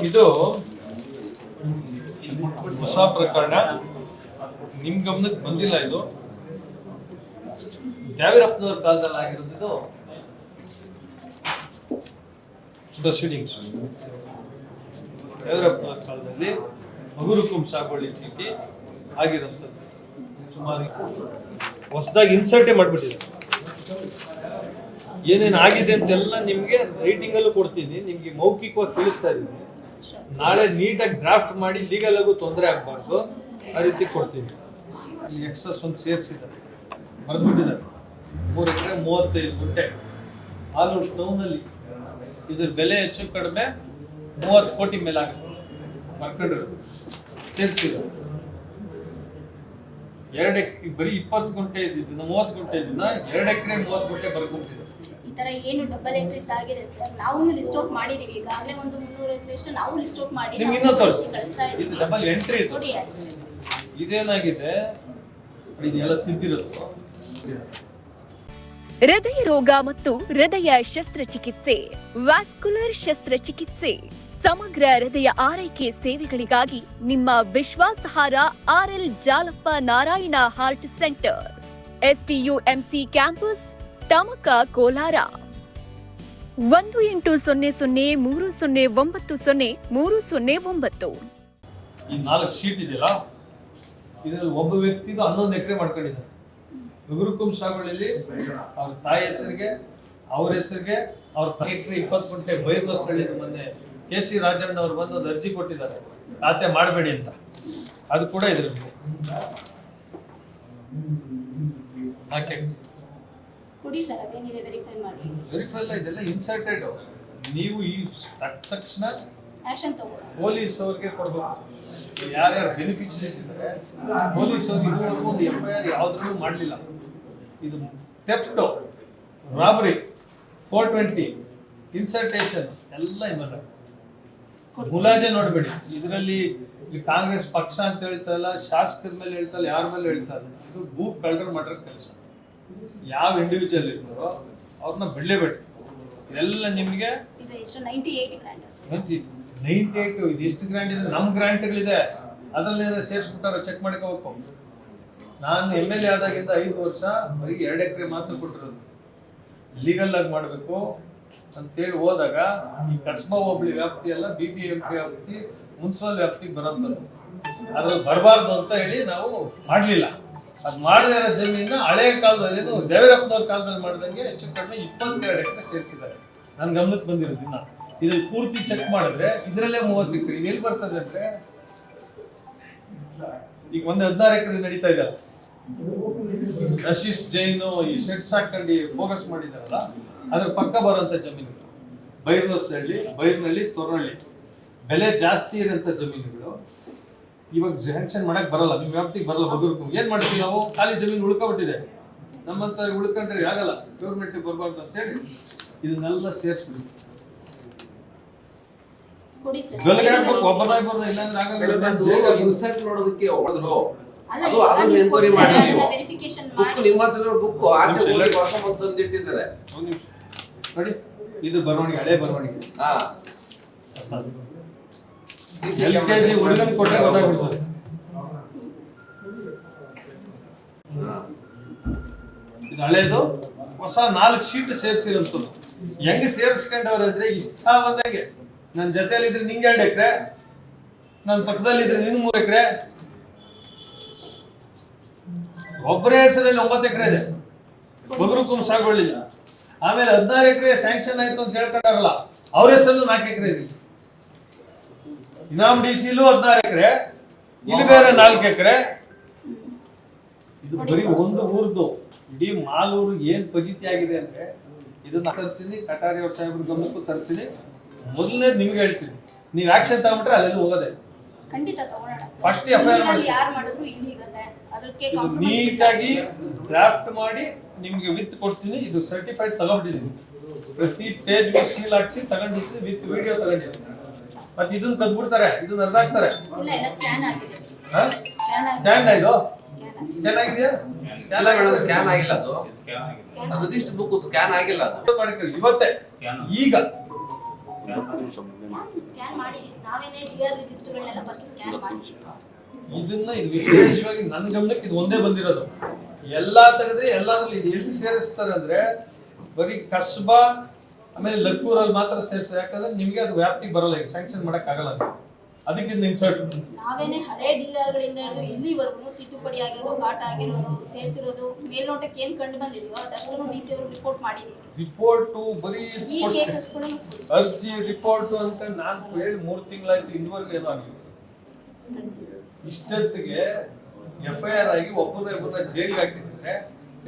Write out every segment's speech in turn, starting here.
ಇದು ಹೊಸ ಪ್ರಕರಣ ನಿಮ್ ಗಮನಕ್ಕೆ ಬಂದಿಲ್ಲ. ಇದು ದ್ಯಾವೀರಪ್ಪನವ್ರ ಕಾಲದಲ್ಲಿ ಆಗಿರೋದು ಪ್ರೊಸೀಡಿಂಗ್ಸ್. ದ್ಯಾವೀರಪ್ಪನವ್ರ ಕಾಲದಲ್ಲಿ ಮಗುರುಕುಂ ಸಾಗುವಳಿ ಚೀಟಿ ಆಗಿರೋಂಥದ್ದು ಸುಮಾರು ಹೊಸದಾಗಿ ಇನ್ಸರ್ಟೇ ಮಾಡ್ಬಿಟ್ಟಿದ್ದಾರೆ. ಏನೇನು ಆಗಿದೆ ಅಂತೆಲ್ಲ ನಿಮ್ಗೆ ರೈಟಿಂಗ್ ಅಲ್ಲೂ ಕೊಡ್ತೀನಿ, ನಿಮ್ಗೆ ಮೌಖಿಕವಾಗಿ ತಿಳಿಸ್ತಾ ಇದ್ದೀನಿ. ನಾಳೆ ನೀಟಾಗಿ ಡ್ರಾಫ್ಟ್ ಮಾಡಿ ಲೀಗಲ್ ಆಗು ತೊಂದರೆ ಆಗ್ಬಾರ್ದು ಆ ರೀತಿ ಕೊಡ್ತೀನಿ. ಇಲ್ಲಿ ಎಕ್ಸಸ್ ಒಂದು ಸೇರಿಸಿದ್ದಾರೆ, ಬರೆದ್ಬಿಟ್ಟಿದ್ದಾರೆ. 3 ಎಕರೆ 35 ಗುಂಟೆ ಆಲೂರು ಟೌನಲ್ಲಿ ಇದ್ರ ಬೆಲೆ ಹೆಚ್ಚು ಕಡಿಮೆ 30 ಕೋಟಿ ಮೇಲೆ ಆಗುತ್ತೆ. ಬರ್ಕೊಂಡ್ರು ಸೇರಿಸಿದ್ರು. 2 ಎಕರೆ ಬರೀ 20 ಗುಂಟೆ ಇದ್ದಿದ್ದನ್ನ 30 ಗುಂಟೆ ಇದನ್ನ 2 ಎಕರೆ 30 ಗುಂಟೆ ಬರ್ಕೊಂಡ್ಬಿಟ್ಟಿದ್ರು. ಈ ತರ ಏನು ಡಬಲ್ ಎಂಟ್ರೀಸ್ ಆಗಿದೆ ಸರ್, ನಾವು ಲಿಸ್ಟ್ ಔಟ್ ಮಾಡಿದೀವಿ. ಈಗಾಗಲೇ ಒಂದು 300 ಎಕರೆ ಅಷ್ಟು ನಾವು ಲಿಸ್ಟ್ ಔಟ್ ಮಾಡಿ ನಿಮ್ಗೆ ಇನ್ನೂ ತೋರಿಸಿ. ಇದು ಡಬಲ್ ಎಂಟ್ರಿ ಇದೇನಾಗಿದೆ, ಇದೆಲ್ಲ ತಿದ್ದಿರುತ್ತೆ. ಹೃದಯ ರೋಗ ಮತ್ತು ಹೃದಯ ಶಸ್ತ್ರಚಿಕಿತ್ಸೆ, ವ್ಯಾಸ್ಕ್ಯುಲರ್ ಶಸ್ತ್ರಚಿಕಿತ್ಸೆ, ಸಮಗ್ರ ಹೃದಯ ಆರೈಕೆ ಸೇವೆಗಳಿಗಾಗಿ ನಿಮ್ಮ ವಿಶ್ವಾಸಾರ್ಹ RL Jalappa Narayana heart centre, STUMC campus, Tamaka, Kolar. 180030090309. ಈ 4 ಶೀಟ್ ಇದೆಯಲ್ಲ, ಇದರಲ್ಲಿ ಒಬ್ಬ ವ್ಯಕ್ತಿದು 11 ಎಕರೆ ಮಾಡ್ಕೊಂಡಿದ್ದಾರೆ. ಮಗುರುಕುಂ ಸಾಗುವಳಿಯಲ್ಲಿ ಅವ್ರ ತಾಯಿ ಹೆಸರಿಗೆ, ಅವ್ರ ಹೆಸರಿಗೆ, ಅವ್ರ ಎಕರೆ 20 ಗುಂಟೆ ಬೈರ್ಬಸ್ ಹೇಳಿದ್ರು. ಮೊನ್ನೆ KC ರಾಜಣ್ಣ ಅವ್ರು ಬಂದು ಒಂದು ಅರ್ಜಿ ಕೊಟ್ಟಿದ್ದಾರೆ, ಖಾತೆ ಮಾಡಬೇಡಿ ಅಂತ. ಅದು ಕೂಡ ಇದರಲ್ಲಿ ಕೊಡಿ ಸರ್, ಅದೇನಿದೆ ವೆರಿಫೈ ಮಾಡಿ. ವೆರಿಫೈ ಇಲ್ಲ, ಇದೆಲ್ಲ ಇನ್ಸರ್ಟೆಡ್. ನೀವು ಈ ತಕ್ಷಣ ಆಕ್ಷನ್ ತಗೊಳ್ಳಿ. ಪೊಲೀಸ್ ಅವ್ರಿಗೆ ಕೊಡ್ಬೇಕು. ಯಾರ್ಯಾರು ಬೆನಿಫಿಷರೀಸ್ ಇದ್ದಾರೆ ಪೊಲೀಸ್ ಅವ್ರಿಗೆ ಇದುವರೆಗೂ ಒಂದು FIR ಯಾವ್ದ್ರಲ್ಲೂ ಮಾಡಲಿಲ್ಲ. ಇದು ಥೆಫ್ಟ್, ರಾಬರಿ, 420, ಇನ್ಸರ್ಟೇಷನ್ ಎಲ್ಲ ಇನ್ವಾಲ್ವ್. ಮುಲಾಜೆ ನೋಡ್ಬೇಡಿ. ಇದರಲ್ಲಿ ಕಾಂಗ್ರೆಸ್ ಪಕ್ಷ ಅಂತ ಹೇಳ್ತಾ ಇಲ್ಲ, ಶಾಸಕರ ಮೇಲೆ ಹೇಳ್ತಾ ಇಲ್ಲ, ಯಾರ ಮೇಲೆ ಹೇಳ್ತಾ ಇಲ್ಲ. ಇದು ಭೂ ಕಳ್ಳರ ಮಾಡೋ ಕೆಲಸ. ಯಾವ ಇಂಡಿವಿಜುವಲ್ ಇರ್ತಾರೋ ಅವ್ರನ್ನ ಬಿಡಲೇಬೇಡಿ. ಇದೆಲ್ಲ ನಿಮ್ಗೆ 98 ಇದು ಎಷ್ಟು ಗ್ರಾಂಟ್ ಇದೆ? ನಮ್ ಗ್ರಾಂಟ್ಗಳಿದೆ, ಅದ್ರಲ್ಲಿ ಸೇರಿಸ್ಬಿಟ್ಟಾರ, ಚೆಕ್ ಮಾಡ್ಕೋಬೇಕು. ನಾನು MLA ಆದಾಗಿಂದ 5 ವರ್ಷ ಬರೀ 2 ಎಕರೆ ಮಾತ್ರ ಕೊಟ್ಟಿರೋದು. ಲೀಗಲ್ ಆಗಿ ಮಾಡ್ಬೇಕು ಅಂತೇಳಿ ಹೋದಾಗ ಈ ಕಸ್ಬಾ ಹೋಬಳಿ ವ್ಯಾಪ್ತಿ ಎಲ್ಲ BBMP ವ್ಯಾಪ್ತಿ, ಮುನ್ಸಿಪಲ್ ವ್ಯಾಪ್ತಿಗೆ ಬರೋಂಥದ್ದು. ಅದ್ರಲ್ಲಿ ಬರಬಾರ್ದು ಅಂತ ಹೇಳಿ ನಾವು ಮಾಡ್ಲಿಲ್ಲ. ಅದ್ ಮಾಡದೇ ಇರೋ ಜಮೀನ ಹಳೆ ಕಾಲದಲ್ಲಿ ದ್ಯಾವೀರಪ್ಪನವ್ರ ಕಾಲದಲ್ಲಿ ಮಾಡಿದಂಗೆ ಹೆಚ್ಚು ಕಡಿಮೆ 22 ಎಕರೆ ಸೇರಿಸಿದ್ದಾರೆ. ನನ್ ಗಮನಕ್ಕೆ ಬಂದಿರೋದಿನ್ನ ಇದ್ರಲ್ಲಿ ಪೂರ್ತಿ ಚೆಕ್ ಮಾಡಿದ್ರೆ ಇದ್ರಲ್ಲೇ 30 ಎಕರೆ. ಇದು ಎಲ್ಲಿ ಬರ್ತದೆ ಅಂದ್ರೆ, ಈಗ ಒಂದು 16 ಎಕರೆ ನಡೀತಾ ಇದ್ದಾರೆ. ಆಶೀಶ್ ಜೈನ್ ಈ ಶೆಡ್ಸ್ ಹಾಕೊಂಡು ಫೋಕಸ್ ಮಾಡಿದಾರಲ್ಲ, ಅದ್ರ ಪಕ್ಕ ಬರುವಂತ ಜಮೀನು ಬೈರ್ನಲ್ಲಿ ತೊರಳ್ಳಿ ಬೆಲೆ ಜಾಸ್ತಿ ಇರೋಂಥ ಜಮೀನುಗಳು ಇವಾಗ ಸ್ಯಾಂಕ್ಷನ್ ಮಾಡಕ್ ಬರಲ್ಲ, ನಿಮ್ ವ್ಯಾಪ್ತಿಗೆ ಬರಲ್ಲ. ಬಗುರ್ಕು ಏನ್ ಮಾಡ್ತೀವಿ ನಾವು? ಖಾಲಿ ಜಮೀನು ಉಳ್ಕೊಬಿಟ್ಟಿದೆ. ನಮ್ಮಂತ ಉಳ್ಕೊಂಡ್ರೆ ಆಗಲ್ಲ, ಗೌರ್ಮೆಂಟ್ ಬರ್ಬಾರ್ದು ಅಂತ ಹೇಳಿ ಇದನ್ನೆಲ್ಲ ಸೇರಿಸ್ಬಿಡಿ. ಒಬ್ಬನಾಗ್ಬಾರ್ದು, ಇಲ್ಲಾಂದ್ರೆ ಆಗಲ್ಲ. ಇನ್ಸರ್ಟ್ ನೋಡೋದಕ್ಕೆ ಹೋದ್ರು, ಅದು ಅದನ್ನ ಎನ್ಕ್ವೈರಿ ಮಾಡಿ ಬುಕ್ ನಿಮ್ಮ ಹತ್ರ ಬುಕ್ ಆಚೆ ತಂದಿಟ್ಟಿದ್ದಾರೆ ನೋಡಿ. ಇದು ಬರವಣಿಗೆ, ಹಳೆ ಬರವಣಿಗೆ. LKG ಹುಡುಗನ್ ಕೊಟ್ಟರೆ ಗೊತ್ತಾಗ್ಬಿಡ್ತದೆ. ಇದು ಹಳೇದು, ಹೊಸ 4 ಶೀಟ್ ಸೇರಿಸಿರೋಂಥದ್ದು. ಹೆಂಗ್ ಸೇರಿಸ್ಕೊಂಡವ್ರೆ ಅಂದ್ರೆ ಇಷ್ಟ ಬಂದಂಗೆ. ನನ್ನ ಜೊತೆಯಲ್ಲಿ ಇದ್ರೆ ನಿಂಗೆ 2 ಎಕರೆ, ನನ್ನ ಪಕ್ಕದಲ್ಲಿ ಇದ್ರೆ ನಿನ್ 3 ಎಕರೆ. ಒಬ್ಬರೇ ಹೆಸರಲ್ಲಿ 9 ಎಕರೆ ಇದೆ ಮಗುರುಕುಂ ಸಾಗುವಳಿ. ಆಮೇಲೆ 16 ಎಕರೆ ಸ್ಯಾಂಕ್ಷನ್ ಆಯ್ತು ಅಂತ ಹೇಳ್ಕೊಂಡಾರಲ್ಲ, ಅವ್ರ ಹೆಸರಲ್ಲೂ 4 ಎಕರೆ ಇದೆ. ಇನಾಮ್ DCಲೂ 16 ಎಕರೆ, ಇಲ್ಲಿ ಬೇರೆ 4 ಎಕರೆ. ಇದು ಬರೀ ಒಂದು ಊರ್ದು. ಇಡೀ ಮಾಲೂರು ಏನ್ ಫಜಿತಿ ಆಗಿದೆ ಅಂದ್ರೆ, ಇದನ್ನ ತರ್ತೀನಿ, ಕಟಾರಿ ಅವ್ರ ಸಾಹೇಬ್ರ ಗಮನಕ್ಕೂ ತರ್ತೀನಿ. ಮೊದಲನೇದು ನಿಮ್ಗೆ ಹೇಳ್ತೀನಿ, ನೀವ್ ಆಕ್ಷನ್ ತಗೊಂಡ್ರೆ ಅಲ್ಲೆಲ್ಲ ಹೋಗೋದೆ. ಫಸ್ಟ್ FIR ನೀಟಾಗಿ ಡ್ರಾಫ್ಟ್ ಮಾಡಿ ನಿಮ್ಗೆ ವಿತ್ ಕೊಡ್ತೀನಿ. ಇದು ಸರ್ಟಿಫೈಡ್ ತಗೊಂಡಿದ್ದೀನಿ, ಪ್ರತಿ ಪೇಜ್ಗೂ ಸೀಲ್ ಹಾಕ್ಸಿ ತಗೊಂಡಿದ್ದೀನಿ, ವಿತ್ ವಿಡಿಯೋ ತಗೊಂಡಿದ್ದೀನಿ. ಮತ್ತೆ ಇದನ್ನ ಕದ್ಬಿಡ್ತಾರೆ, ಇದನ್ನ ಅರ್ಧಾಕ್ತಾರೆ. ಸ್ಕ್ಯಾನ್ ಆಯ್ತು, ಸ್ಕ್ಯಾನ್ ಆಗಿದೆಯಾ? ಸ್ಕ್ಯಾನ್ ಆಗಿಲ್ಲ, ಅದು ರಿಜಿಸ್ಟರ್ ಬುಕ್ ಸ್ಕ್ಯಾನ್ ಆಗಿಲ್ಲ. ಮಾಡ್ಕೊಳ್ಳಿ ಇವತ್ತೇ. ಈಗ ಸ್ಕ್ಯಾನ್ ಮಾಡಿದೀವಿ ನಾವೇನೇ ಡಿಆರ್ ರಿಜಿಸ್ಟರ್ಗಳನ್ನೆಲ್ಲ ಫಸ್ಟ್ ಸ್ಕ್ಯಾನ್ ಮಾಡಿದ್ವಿ. ಇದು ವಿಶೇಷವಾಗಿ ನನ್ನ ಗಮನಕ್ಕೆ ಇದು ಒಂದೇ ಬಂದಿರೋದು. ಎಲ್ಲಾ ತೆಗೆದ್ರೆ ಎಲ್ಲಾದ್ರಲ್ಲಿ ಎಲ್ಲಿ ಸೇರಿಸ್ತಾರೆ ಅಂದ್ರೆ ಬರೀ ಕಸ್ಬಾ ಆಮೇಲೆ ಲಕ್ಕೂರಲ್ಲಿ ಮಾತ್ರ ಸೇರಿಸ್ತಾರೆ. ಯಾಕಂದ್ರೆ ನಿಮ್ಗೆ ಅದು ವ್ಯಾಪ್ತಿಗೆ ಬರಲ್ಲ, ಈಗ ಸ್ಯಾಂಕ್ಷನ್ ಮಾಡಕ್ ಆಗಲ್ಲ. ಅದಕ್ಕೆ ಇನ್ಸರ್ಟ್ ನಾವೇನೆ ಹಳೆ ಡಿಆರ್ಗಳಿಂದ ಹಿಡಿದು ಇಲ್ಲಿವರೆಗೂ ತಿದ್ದುಪಡಿ ಆಗಿರೋದು, ಪಾಠ ಆಗಿರೋದು, ಸೇರಿಸಿರೋದು ಮೇಲ್ನೋಟಕ್ಕೆ ಏನ್ ಕಂಡು ಬಂದಿದ್ವೋ ಅದಷ್ಟನ್ನು ಡಿಸಿ ಅವರು ರಿಪೋರ್ಟ್ ಮಾಡಿದೀವಿ. ರಿಪೋರ್ಟ್ ಬರೀ ಈ ಕೇಸಸ್ಗಳು ಅರ್ಜಿ ರಿಪೋರ್ಟ್ ಅಂತ ನಾನು ಹೇಳಿ 3 ತಿಂಗಳಾಯ್ತು, ಇದುವರೆಗೂ ಏನೋ ಆಗಿಲ್ಲ. ಇಷ್ಟೊತ್ತಿಗೆ FIR ಆಗಿ ಒಬ್ಬರನ್ನ ಜೈಲಿಗೆ ಹಾಕಿದ್ರೆ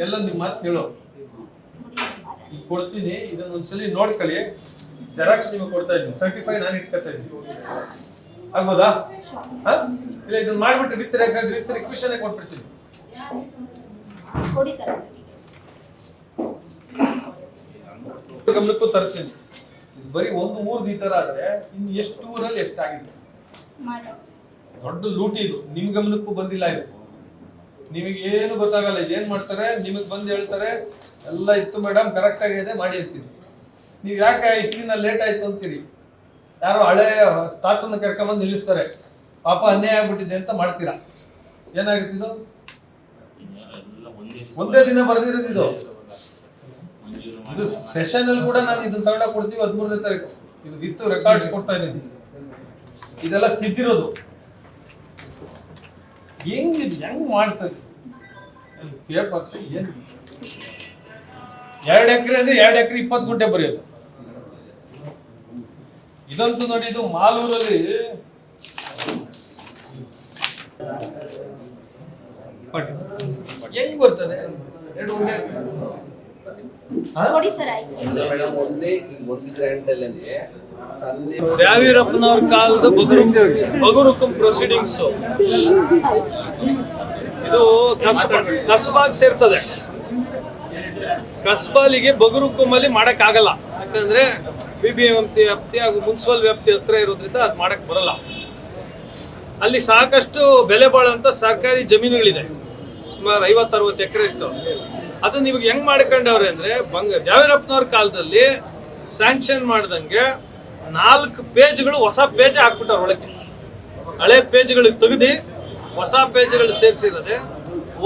ಎಲ್ಲ ನಿಮ್ಮ ಮಾತು ಕೇಳೋ. ಈಗ ಕೊಡ್ತೀನಿ, ಇದನ್ನ ಒಂದ್ಸಲಿ ನೋಡ್ಕೊಳ್ಳಿ. ಜೆರಾಕ್ಸ್ ನಿಮಗೆ ಕೊಡ್ತಾ ಇದ್ದೀನಿ, ಸರ್ಟಿಫೈ ನಾನು ಇಟ್ಕೊತಾ ಇದ್ದೀನಿ. ಆಗ್ಬೋದಾ? ಇಲ್ಲ ಇದನ್ನ ಮಾಡ್ಬಿಟ್ಟು ವಿತ್ ರಿಕ್ವೆಷನ್ ಕೊಟ್ಬಿಡ್ತೀನಿ. ಕೊಡಿ ಸರ್. ಗಮನಕ್ಕೂ ತರ್ತೀನಿ. ಬರೀ ಒಂದು ಊರ್ದು ಈ ತರ ಆದ್ರೆ ಇನ್ನು ಎಷ್ಟು ಊರಲ್ಲಿ ಎಷ್ಟಾಗಿದೆ? ದೊಡ್ಡ ಲೂಟಿ ಇದು. ನಿಮ್ ಗಮನಕ್ಕೂ ಬಂದಿಲ್ಲ ಇದು. ನಿಮಗೆ ಏನು ಗೊತ್ತಾಗಲ್ಲ. ಏನ್ ಮಾಡ್ತಾರೆ, ನಿಮಗ್ ಬಂದು ಹೇಳ್ತಾರೆ ಎಲ್ಲ ಇತ್ತು ಮೇಡಮ್, ಕರೆಕ್ಟ್ ಆಗಿದೆ ಮಾಡಿ ಅಂತೀರಿ. ನೀವ್ ಯಾಕೆ ಇಷ್ಟು ದಿನ ಲೇಟ್ ಆಯ್ತು ಅಂತೀರಿ. ಯಾರೋ ಹಳೆ ತಾತನ ಕರ್ಕೊಂಬಂದು ನಿಲ್ಲಿಸ್ತಾರೆ, ಪಾಪ ಅನ್ಯಾಯ ಆಗ್ಬಿಟ್ಟಿದೆ ಅಂತ ಮಾಡ್ತೀರಾ. ಏನಾಗುತ್ತಿದ್ದು? ಒಂದೇ ದಿನ ಬರ್ದಿರೋದು ಇದು. ಇದು ಸೆಷನ್ ಅಲ್ಲಿ ಕೂಡ ನಾನು ಇದನ್ನ ತಗೊಂಡ ಕೊಡ್ತೀವಿ 13ನೇ ತಾರೀಕು. ಇದು ವಿತ್ ರೆಕಾರ್ಡ್ಸ್ ಕೊಡ್ತಾ ಇದ್ದೀನಿ. ಇದೆಲ್ಲ ತಿದ್ದಿರೋದು. ಹೆಂಗ್ ಮಾಡ್ತದೆ ಪೇಪರ್ಸ್? ಏನ್ 2 ಎಕರೆ ಅಂದ್ರೆ 2 ಎಕರೆ 20 ಗುಂಟೆ ಬರೆಯೋದು. ಇದಂತೂ ನೋಡಿ, ಇದು ಮಾಲೂರಲ್ಲಿ ಹೆಂಗ್ ಬರ್ತದೆ 2 ಗುಂಟೆ? ಕೊಡಿ ಸರ್ ಆಯ್ತು. ಮೇಡಮ್ ಒಂದೇ ಒಂದು ಗ್ರ್ಯಾಂಡ್ ಅಲ್ಲಿ ದ್ಯಾವೀರಪ್ಪನವ್ರ ಕಾಲದ ಬಗುರುಕುಂ ಪ್ರೊಸೀಡಿಂಗ್ಸ್ ಇದು ಕಸ್ಬಾಗ್ ಸೇರ್ತದೆ. ಕಸ್ಬಾಲಿಗೆ ಬಗುರುಕುಂಬಲ್ಲಿ ಮಾಡಕ್ ಆಗಲ್ಲ. ಯಾಕಂದ್ರೆ BBMP ವ್ಯಾಪ್ತಿ ಹಾಗೂ ಮುನ್ಸಿಪಲ್ ವ್ಯಾಪ್ತಿ ಹತ್ರ ಇರೋದ್ರಿಂದ ಅದ್ ಮಾಡಕ್ ಬರಲ್ಲ. ಅಲ್ಲಿ ಸಾಕಷ್ಟು ಬೆಲೆ ಬಾಳಂತ ಸರ್ಕಾರಿ ಜಮೀನುಗಳಿದೆ, ಸುಮಾರು 50-60 ಎಕರೆ ಅಷ್ಟು. ಅದು ನಿಮ್ಗೆ ಹೆಂಗ್ ಮಾಡ್ಕೊಂಡವ್ರೆ ಅಂದ್ರೆ, ದ್ಯಾವೀರಪ್ಪನವ್ರ ಕಾಲದಲ್ಲಿ ಸ್ಯಾಂಕ್ಷನ್ ಮಾಡ್ದಂಗೆ 4 ಪೇಜ್ಗಳು ಹೊಸ ಪೇಜ್ ಹಾಕ್ಬಿಟ್ಟವ್ರ ಒಳಗೆ. ಹಳೆ ಪೇಜ್ಗಳಿಗೆ ತೆಗೆದು ಹೊಸ ಪೇಜ್ಗಳು ಸೇರಿಸಿರೋದೆ.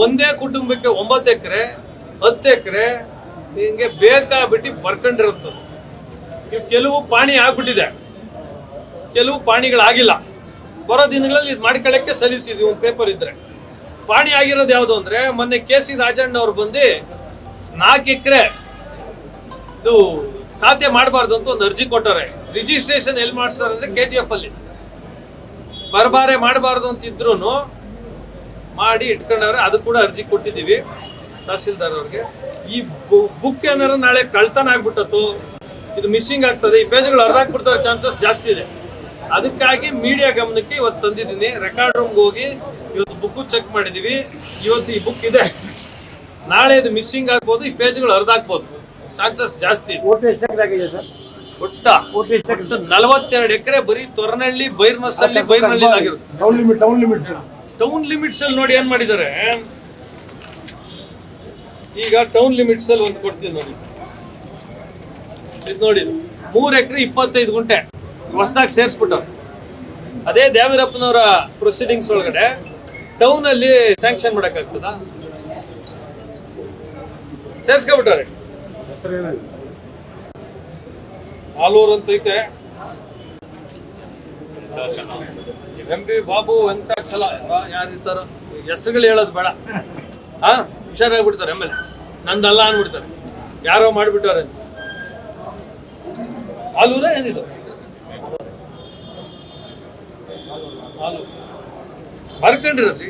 ಒಂದೇ ಕುಟುಂಬಕ್ಕೆ 9 ಎಕರೆ 10 ಎಕರೆ ಹಿಂಗೆ ಬೇಕಾಗ್ಬಿಟ್ಟು ಬರ್ಕೊಂಡಿರುತ್ತದೆ. ಇವು ಕೆಲವು ಪಾಣಿ ಆಗ್ಬಿಟ್ಟಿದೆ, ಕೆಲವು ಪಾಣಿಗಳಾಗಿಲ್ಲ. ಬರೋ ದಿನಗಳಲ್ಲಿ ಇದು ಮಾಡ್ಕೊಳ್ಳಕ್ಕೆ ಸಲ್ಲಿಸಿದ್ವಿ ಒಂದು ಪೇಪರ್ ಇದ್ರೆ. ಪಾಣಿ ಆಗಿರೋದು ಯಾವುದು ಅಂದ್ರೆ, ಮೊನ್ನೆ KC ರಾಜಣ್ಣ ಅವ್ರು ಬಂದು 4 ಎಕರೆ ಇದು ಖಾತೆ ಮಾಡಬಾರ್ದು ಅಂತ ಒಂದು ಅರ್ಜಿ ಕೊಟ್ಟವ್ರೆ. ರಿಜಿಸ್ಟ್ರೇಷನ್ ಎಲ್ಲಿ ಮಾಡ್ತಾರೆ ಅಂದ್ರೆ KGF ಅಲ್ಲಿ. ಬರಬಾರೆ ಮಾಡಬಾರ್ದು ಅಂತ ಇದ್ರು ಮಾಡಿ ಇಟ್ಕೊಂಡವ್ರೆ. ಅದು ಕೂಡ ಅರ್ಜಿ ಕೊಟ್ಟಿದ್ದೀವಿ ತಹಸೀಲ್ದಾರ್ ಅವ್ರಿಗೆ. ಈ ಬುಕ್ ಏನಾರ ನಾಳೆ ಕಳ್ತನ ಆಗ್ಬಿಟ್ಟತ್ತು, ಇದು ಮಿಸ್ಸಿಂಗ್ ಆಗ್ತದೆ, ಈ ಪೇಜ್ಗಳು ಹರಿದಾಕ್ಬಿಡ್ತಾರೆ ಚಾನ್ಸಸ್ ಜಾಸ್ತಿ ಇದೆ. ಅದಕ್ಕಾಗಿ ಮೀಡಿಯಾ ಗಮನಕ್ಕೆ ಇವತ್ತು ತಂದಿದ್ದೀನಿ. ರೆಕಾರ್ಡ್ ರೂಮ್ಗೆ ಹೋಗಿ ಇವತ್ತು ಬುಕ್ ಚೆಕ್ ಮಾಡಿದೀವಿ. ಇವತ್ತು ಈ ಬುಕ್ ಇದೆ, ನಾಳೆ ಇದು ಮಿಸ್ಸಿಂಗ್ ಆಗ್ಬೋದು, ಈ ಪೇಜ್ಗಳು ಹರಿದಾಕ್ಬೋದು, ಚಾನ್ಸಸ್ ಜಾಸ್ತಿ. ಒಟ್ಟ 42 ಎಕರೆ ಬರೀ ತೊರನಹಳ್ಳಿ, ಬೈರ್ನಹಳ್ಳಿ ಆಗಿರುತ್ತೆ. ಟೌನ್ ಲಿಮಿಟ್ಸ್ ಅಲ್ಲಿ ನೋಡಿ ಏನ್ ಮಾಡಿದ್ದಾರೆ. ಈಗ ಟೌನ್ ಲಿಮಿಟ್ಸ್ ಅಲ್ಲಿ ಒಂದು ಕೊಡ್ತೀನಿ ನೋಡಿ. ಇದು ನೋಡಿ, 3 ಎಕರೆ 25 ಗುಂಟೆ ಹೊಸದಾಗಿ ಸೇರಿಸ್ಬಿಟ್ಟು. ಅದೇ ದ್ಯಾವೀರಪ್ಪನವರ ಪ್ರೊಸೀಡಿಂಗ್ಸ್ ಒಳಗಡೆ ಟೌನ್ ಅಲ್ಲಿ ಸ್ಯಾಂಕ್ಷನ್ ಮಾಡಕ್ಕಾಗ್ತದ? ಸೇರ್ಸ್ಕೊಬಿಟ್ಟಾರೆ. ಆಲೂರು ಅಂತ ಐತೆ, MP ಬಾಬು ವೆಂಕಟಾಚಲ ಯಾರಿರ್ತಾರ, ಹೆಸರುಗಳು ಹೇಳೋದು ಬೇಡ. ಹುಷಾರಾಗ್ಬಿಡ್ತಾರೆ. ಆಮೇಲೆ ನಂದಲ್ಲ ಅನ್ಬಿಡ್ತಾರೆ, ಯಾರೋ ಮಾಡ್ಬಿಟ್ಟಾರೆ. ಆಲೂರ ಏನಿದು ಬರ್ಕೊಂಡಿರತ್ತಿ.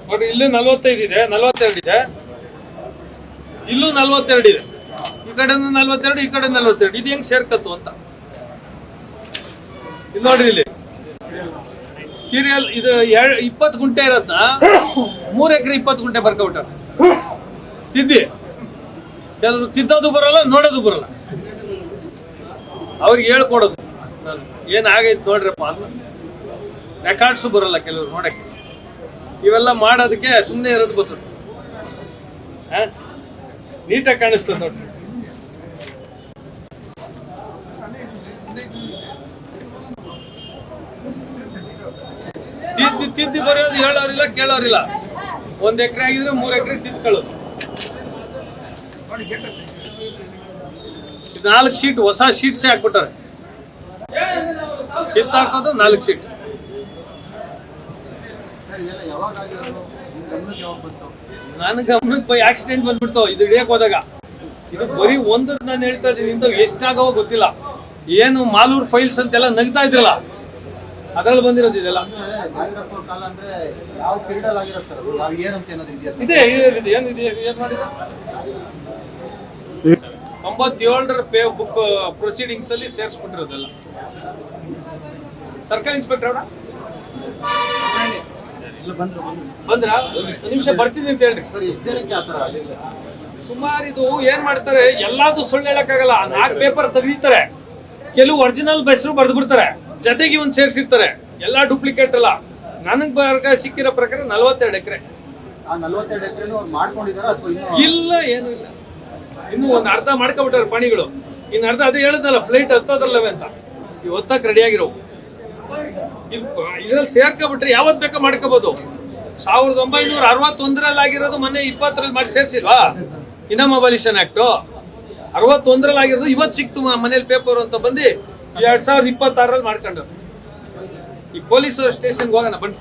ಬಟ್ ಇಲ್ಲಿ 45 ಇದೆ, 42 ಇದೆ, ಇಲ್ಲೂ 42 ಇದೆ. ಈ ಕಡೆ 42, ಈ ಕಡೆ 42. ಇದು ಹೆಂಗ್ ಸೇರ್ಕತ್ತು ಅಂತ ಇಲ್ಲಿ ನೋಡ್ರಿ. ಇಲ್ಲಿ ಸೀರಿಯಲ್ ಇದು 20 ಗುಂಟೆ ಇರೋದ್ನ 3 ಎಕರೆ 20 ಗುಂಟೆ ಬರ್ಕೊಬಿಟ್ಟಾರ. ತಿದ್ದಿ ಕೆಲವರು ತಿದ್ದೋದು ಬರಲ್ಲ, ನೋಡೋದು ಬರಲ್ಲ. ಅವ್ರಿಗೆ ಹೇಳ್ಕೊಡೋದು ಏನಾಗೈತೆ ನೋಡ್ರಪ್ಪ ಅಂತ. ರೆಕಾರ್ಡ್ಸು ಬರಲ್ಲ ಕೆಲವ್ರು ನೋಡಕ್ಕೆ. ಇವೆಲ್ಲ ಮಾಡೋದಕ್ಕೆ ಸುಮ್ಮನೆ ಇರೋದು ಬರ್ತದೆ. ನೀಟಾಗಿ ಕಾಣಿಸ್ತದೆ ನೋಡ್ರಿ. ತಿದ್ದಿ ಬರೆಯೋದು ಹೇಳೋರಿಲ್ಲ ಕೇಳೋರಿಲ್ಲ. 1 ಎಕರೆ ಆಗಿದ್ರೆ 3 ಎಕರೆ ತಿದ್ಕೊಳ್ಳೋದು. 4 ಶೀಟ್ ಹೊಸ ಶೀಟ್ಸೇ ಹಾಕ್ಬಿಟ್ಟಾರೆ. ಕಿತ್ತಾಕೋದು 4 ಶೀಟ್. ನನ್ನ ಗಮನಕ್ಕೆ ಬೈ ಆಕ್ಸಿಡೆಂಟ್ ಬಂದ್ಬಿಡ್ತು ಇದು ಹಿಡಿಯಕ್ ಹೋದಾಗ. ಇದು ಬರೀ ಒಂದು ನಾನು ಹೇಳ್ತಾ ಇದ್ದೀನಿ, ಇಂಥವು ಎಷ್ಟಾಗೋ ಗೊತ್ತಿಲ್ಲ. ಏನು ಮಾಲೂರ್ ಫೈಲ್ಸ್ ಅಂತೆಲ್ಲ ನಗ್ತಾ ಇದ್ರಲ್ಲ, ಅದ್ರಲ್ಲಿ ಬಂದಿರೋದು ಇದೆಲ್ಲ. ಇದೆ ಏನಿದೆ ಏನ್ ಮಾಡಿದ 97ರ ಪೇ ಬುಕ್ ಪ್ರೊಸೀಡಿಂಗ್ಸ್ ಅಲ್ಲಿ ಸೇರಿಸ್ಬಿಟ್ಟಿರೋದೆಲ್ಲ. ಸರ್ಕಲ್ ಇನ್ಸ್ಪೆಕ್ಟರ್ ಅವರ ಬಂದ್ರ ನಿಮಿಷ ಬರ್ತೀನಿ ಅಂತ ಹೇಳ್ರಿ. ಸುಮಾರು ಇದು ಏನ್ ಮಾಡ್ತಾರೆ, ಎಲ್ಲಾದ್ರು ಸುಳ್ಳು ಹೇಳಕ್ಕಾಗಲ್ಲ. 4 ಪೇಪರ್ ತೆಗಿತಾರೆ, ಕೆಲವು ಒರಿಜಿನಲ್ ಹೆಸರು ಬರೆದು ಬಿಡ್ತಾರೆ, ಜೊತೆಗೆ ಇವನ್ ಸೇರ್ಸಿರ್ತಾರೆ. ಎಲ್ಲಾ ಡೂಪ್ಲಿಕೇಟ್ ಅಲ್ಲ. ನನಗ್ ಸಿಕ್ಕಿರೋ ಪ್ರಕಾರ 42 ಎಕರೆ. ಇಲ್ಲ, ಏನು ಇಲ್ಲ. ಇನ್ನು ಒಂದು ಅರ್ಧ ಮಾಡ್ಕೊಬಿಟ್ಟಾರೆ ಪಣಿಗಳು. ಇನ್ನು ಅರ್ಧ ಅದೇ ಹೇಳುದಲ್ಲ, ಫ್ಲೈಟ್ ಹತ್ತೋದ್ರಲ್ಲವೇ ಅಂತ ಇವತ್ತಕ್ಕೆ ರೆಡಿ ಆಗಿರೋ. ಇದ್ರಲ್ಲಿ ಸೇರ್ಕೊಬಿಟ್ರೆ ಯಾವತ್ ಬೇಕೋ ಮಾಡ್ಕೋಬಹುದು. 1961ರಲ್ಲಿ ಆಗಿರೋದು ಮೊನ್ನೆ 20ರಲ್ಲಿ ಮಾಡಿ ಸೇರ್ಸಿಲ್ವಾ ಇನಾಮ್ ಅಬಾಲಿಷನ್ ಆಕ್ಟ್. 61ರಲ್ಲಿ ಆಗಿರೋದು ಇವತ್ತು ಸಿಕ್ತು ಮನೇಲಿ ಪೇಪರ್ ಅಂತ ಬಂದು 2026ರಲ್ಲಿ ಮಾಡ್ಕೊಂಡ್ರು. ಈ ಪೊಲೀಸ್ ಸ್ಟೇಷನ್ಗೆ ಹೋಗೋಣ ಬನ್ನಿ.